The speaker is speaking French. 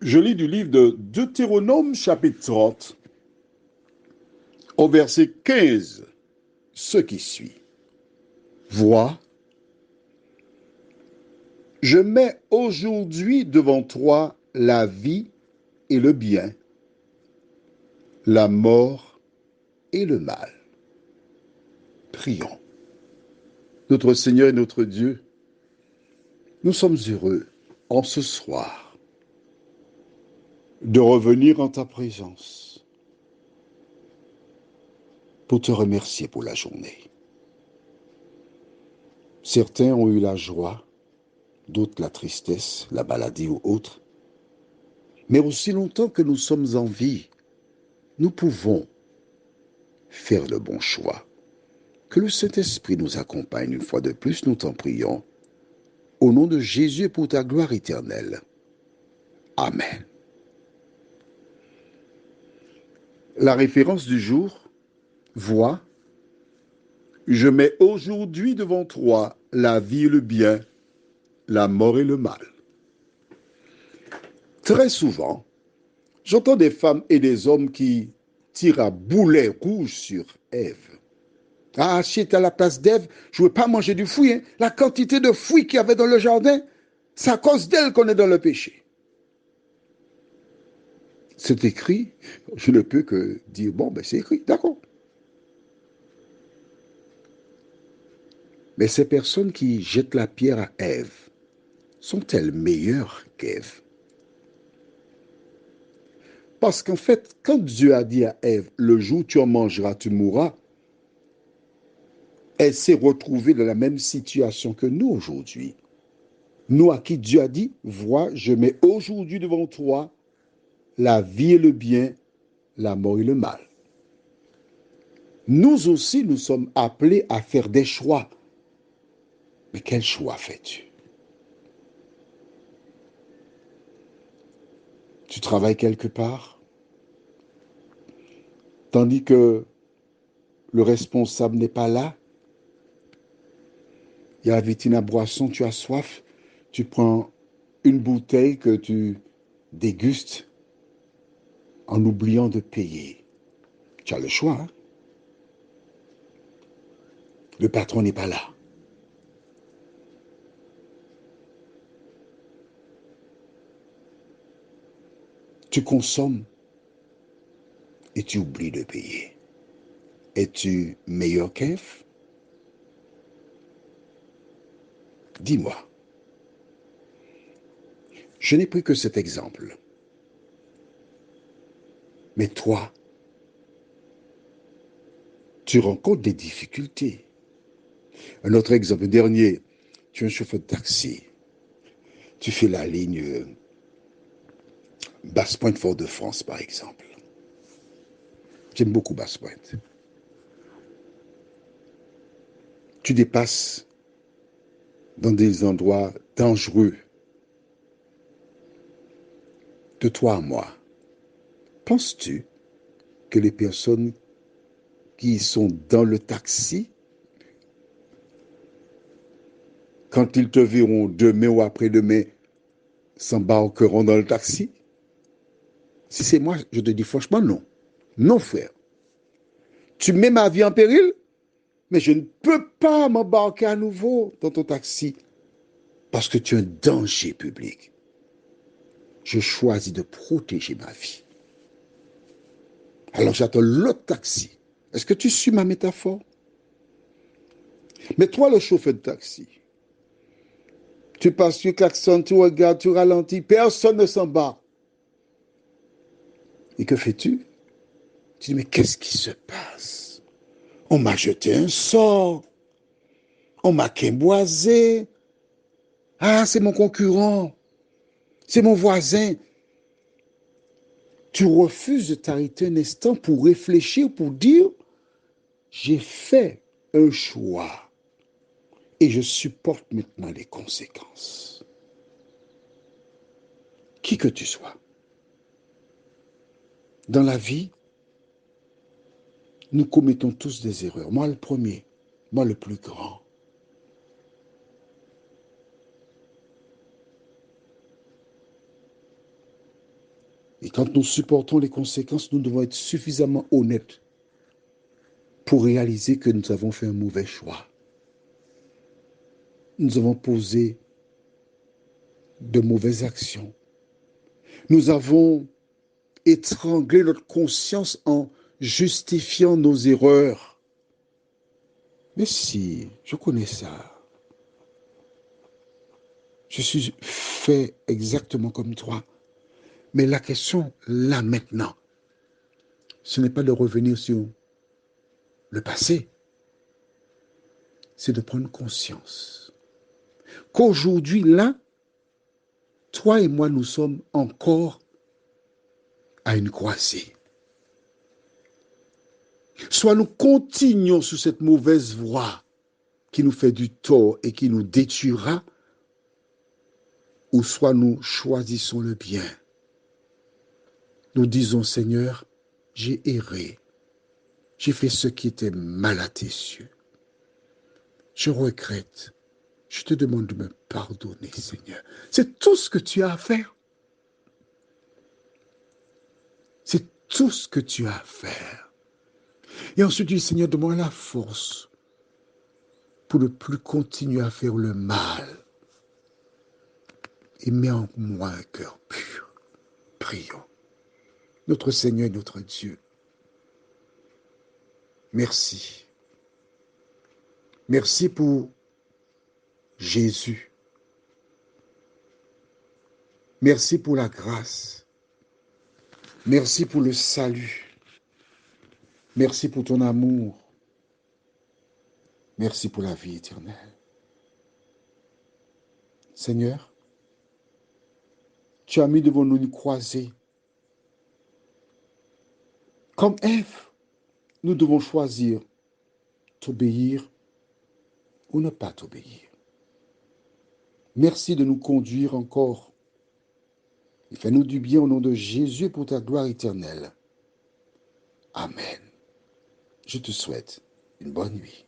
Je lis du livre de Deutéronome chapitre 30 au verset 15, ce qui suit. Vois, je mets aujourd'hui devant toi la vie et le bien, la mort et le mal. Prions. Notre Seigneur et notre Dieu, nous sommes heureux en ce soir de revenir en ta présence pour te remercier pour la journée. Certains ont eu la joie, d'autres la tristesse, la maladie ou autre. Mais aussi longtemps que nous sommes en vie, nous pouvons faire le bon choix. Que le Saint-Esprit nous accompagne une fois de plus, nous t'en prions. Au nom de Jésus et pour ta gloire éternelle. Amen. La référence du jour, vois, je mets aujourd'hui devant toi la vie et le bien, la mort et le mal. Très souvent, j'entends des femmes et des hommes qui tirent à boulet rouge sur Ève. Ah, si j'étais à la place d'Ève, je ne veux pas manger du fruit. Hein. La quantité de fruits qu'il y avait dans le jardin, c'est à cause d'elle qu'on est dans le péché. C'est écrit, je ne peux que dire, bon, ben c'est écrit, d'accord. Mais ces personnes qui jettent la pierre à Ève, sont-elles meilleures qu'Ève? Parce qu'en fait, quand Dieu a dit à Ève, le jour où tu en mangeras, tu mourras, elle s'est retrouvée dans la même situation que nous aujourd'hui. Nous à qui Dieu a dit, vois, je mets aujourd'hui devant toi la vie et le bien, la mort et le mal. Nous aussi, nous sommes appelés à faire des choix. Mais quel choix fais-tu? Tu travailles quelque part, tandis que le responsable n'est pas là. Il y a la vitrine à boisson, tu as soif, tu prends une bouteille que tu dégustes en oubliant de payer. Tu as le choix, hein? Le patron n'est pas là. Tu consommes et tu oublies de payer. Es-tu meilleur qu'Ève? Dis-moi. Je n'ai pris que cet exemple. Mais toi, tu rencontres des difficultés. Un autre exemple, dernier, tu es un chauffeur de taxi. Tu fais la ligne Basse-Pointe-Fort-de-France, par exemple. J'aime beaucoup Basse-Pointe. Tu dépasses dans des endroits dangereux. De toi à moi, penses-tu que les personnes qui sont dans le taxi, quand ils te verront demain ou après-demain, s'embarqueront dans le taxi? Si c'est moi, je te dis franchement non. Non, frère. Tu mets ma vie en péril, mais je ne peux pas m'embarquer à nouveau dans ton taxi parce que tu es un danger public. Je choisis de protéger ma vie. Alors j'attends l'autre taxi. Est-ce que tu suis ma métaphore? Mais toi, le chauffeur de taxi, tu passes, tu klaxonnes, tu regardes, tu ralentis, personne ne s'embarque. Et que fais-tu? Tu dis, mais qu'est-ce qui se passe? On m'a jeté un sort. On m'a quimboisé. Ah, c'est mon concurrent. C'est mon voisin. Tu refuses de t'arrêter un instant pour réfléchir, pour dire, j'ai fait un choix et je supporte maintenant les conséquences. Qui que tu sois. Dans la vie, nous commettons tous des erreurs. Moi le premier, moi le plus grand. Quand nous supportons les conséquences, nous devons être suffisamment honnêtes pour réaliser que nous avons fait un mauvais choix. Nous avons posé de mauvaises actions. Nous avons étranglé notre conscience en justifiant nos erreurs. Mais si, je connais ça. Je suis fait exactement comme toi. Mais la question, là maintenant, ce n'est pas de revenir sur le passé, c'est de prendre conscience qu'aujourd'hui, là, toi et moi, nous sommes encore à une croisée. Soit nous continuons sur cette mauvaise voie qui nous fait du tort et qui nous détruira, ou soit nous choisissons le bien. Nous disons, Seigneur, j'ai erré, j'ai fait ce qui était mal à tes yeux. Je regrette. Je te demande de me pardonner, Seigneur. C'est tout ce que tu as à faire. C'est tout ce que tu as à faire. Et ensuite, dis, Seigneur, donne-moi la force pour ne plus continuer à faire le mal. Et mets en moi un cœur pur. Prions. Notre Seigneur et notre Dieu, merci. Merci pour Jésus. Merci pour la grâce. Merci pour le salut. Merci pour ton amour. Merci pour la vie éternelle. Seigneur, tu as mis devant nous une croisée. Comme Ève, nous devons choisir t'obéir ou ne pas t'obéir. Merci de nous conduire encore. Et fais-nous du bien au nom de Jésus pour ta gloire éternelle. Amen. Je te souhaite une bonne nuit.